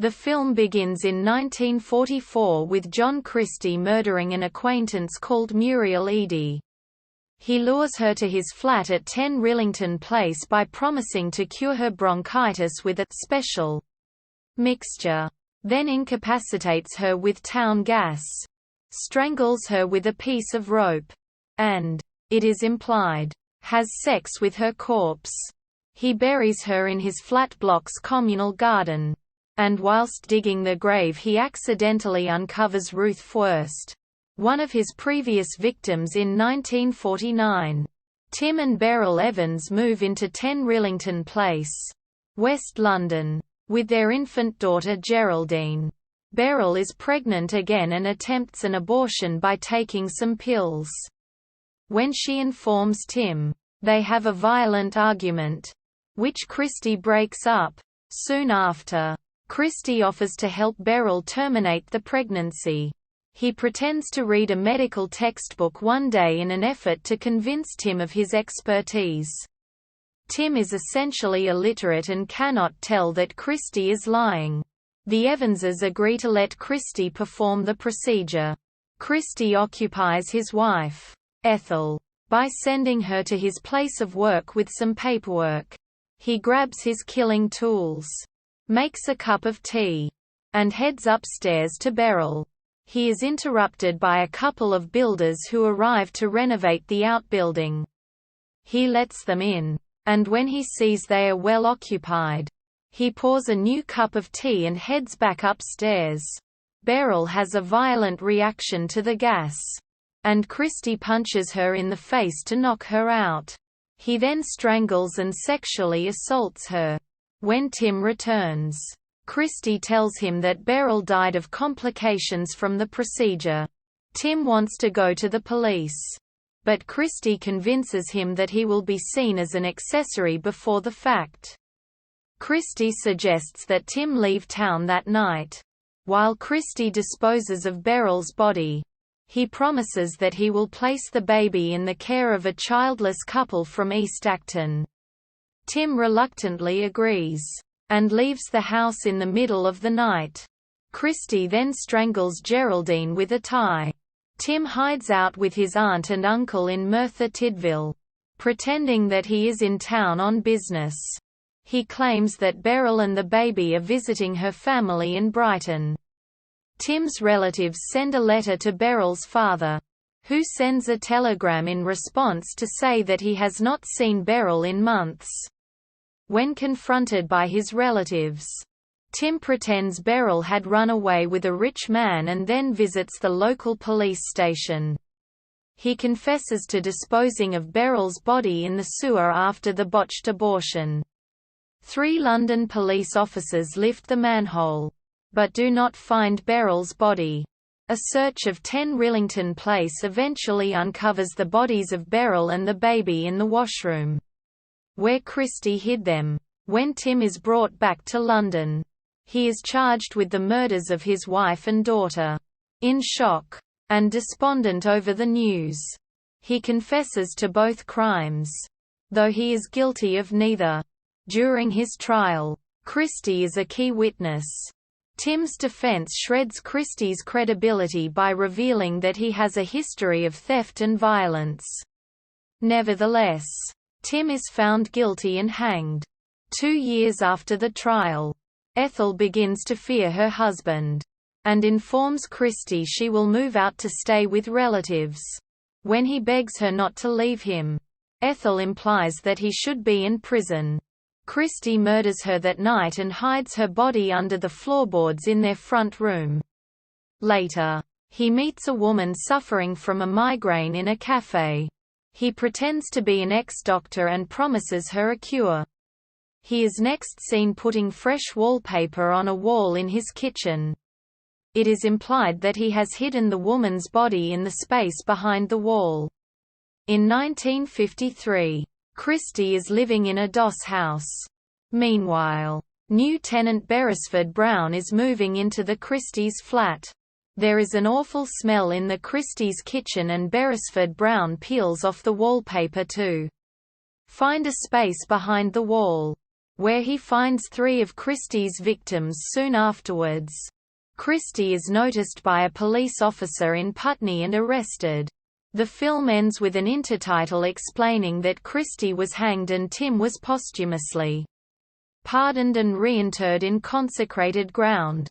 The film begins in 1944 with John Christie murdering an acquaintance called Muriel Eady. He lures her to his flat at 10 Rillington Place by promising to cure her bronchitis with a special mixture, then incapacitates her with town gas, strangles her with a piece of rope, and, it is implied, has sex with her corpse. He buries her in his flat block's communal garden. And whilst digging the grave he accidentally uncovers Ruth Fwirst, one of his previous victims in 1949. Tim and Beryl Evans move into 10 Rillington Place, West London, with their infant daughter Geraldine. Beryl is pregnant again and attempts an abortion by taking some pills. When she informs Tim, they have a violent argument, which Christie breaks up. Soon after, Christie offers to help Beryl terminate the pregnancy. He pretends to read a medical textbook one day in an effort to convince Tim of his expertise. Tim is essentially illiterate and cannot tell that Christie is lying. The Evanses agree to let Christie perform the procedure. Christie occupies his wife, Ethel, by sending her to his place of work with some paperwork. He grabs his killing tools, makes a cup of tea, and heads upstairs to Beryl. He is interrupted by a couple of builders who arrive to renovate the outbuilding. He lets them in, and when he sees they are well occupied, he pours a new cup of tea and heads back upstairs. Beryl has a violent reaction to the gas, and Christie punches her in the face to knock her out. He then strangles and sexually assaults her. When Tim returns, Christie tells him that Beryl died of complications from the procedure. Tim wants to go to the police, but Christie convinces him that he will be seen as an accessory before the fact. Christie suggests that Tim leave town that night. While Christie disposes of Beryl's body, he promises that he will place the baby in the care of a childless couple from East Acton. Tim reluctantly agrees, and leaves the house in the middle of the night. Christie then strangles Geraldine with a tie. Tim hides out with his aunt and uncle in Merthyr Tydfil, pretending that he is in town on business. He claims that Beryl and the baby are visiting her family in Brighton. Tim's relatives send a letter to Beryl's father, who sends a telegram in response to say that he has not seen Beryl in months. When confronted by his relatives, Tim pretends Beryl had run away with a rich man and then visits the local police station. He confesses to disposing of Beryl's body in the sewer after the botched abortion. 3 London police officers lift the manhole, but do not find Beryl's body. A search of 10 Rillington Place eventually uncovers the bodies of Beryl and the baby in the washroom, where Christie hid them. When Tim is brought back to London, he is charged with the murders of his wife and daughter. In shock and despondent over the news, he confesses to both crimes, though he is guilty of neither. During his trial, Christie is a key witness. Tim's defense shreds Christie's credibility by revealing that he has a history of theft and violence. Nevertheless, Tim is found guilty and hanged. 2 years after the trial, Ethel begins to fear her husband, and informs Christie she will move out to stay with relatives. When he begs her not to leave him, Ethel implies that he should be in prison. Christie murders her that night and hides her body under the floorboards in their front room. Later, he meets a woman suffering from a migraine in a cafe. He pretends to be an ex-doctor and promises her a cure. He is next seen putting fresh wallpaper on a wall in his kitchen. It is implied that he has hidden the woman's body in the space behind the wall. In 1953, Christie is living in a doss house. Meanwhile, new tenant Beresford Brown is moving into the Christie's flat. There is an awful smell in the Christie's kitchen and Beresford Brown peels off the wallpaper to find a space behind the wall. where he finds 3 of Christie's victims soon afterwards. Christie is noticed by a police officer in Putney and arrested. The film ends with an intertitle explaining that Christie was hanged and Tim was posthumously pardoned and reinterred in consecrated ground.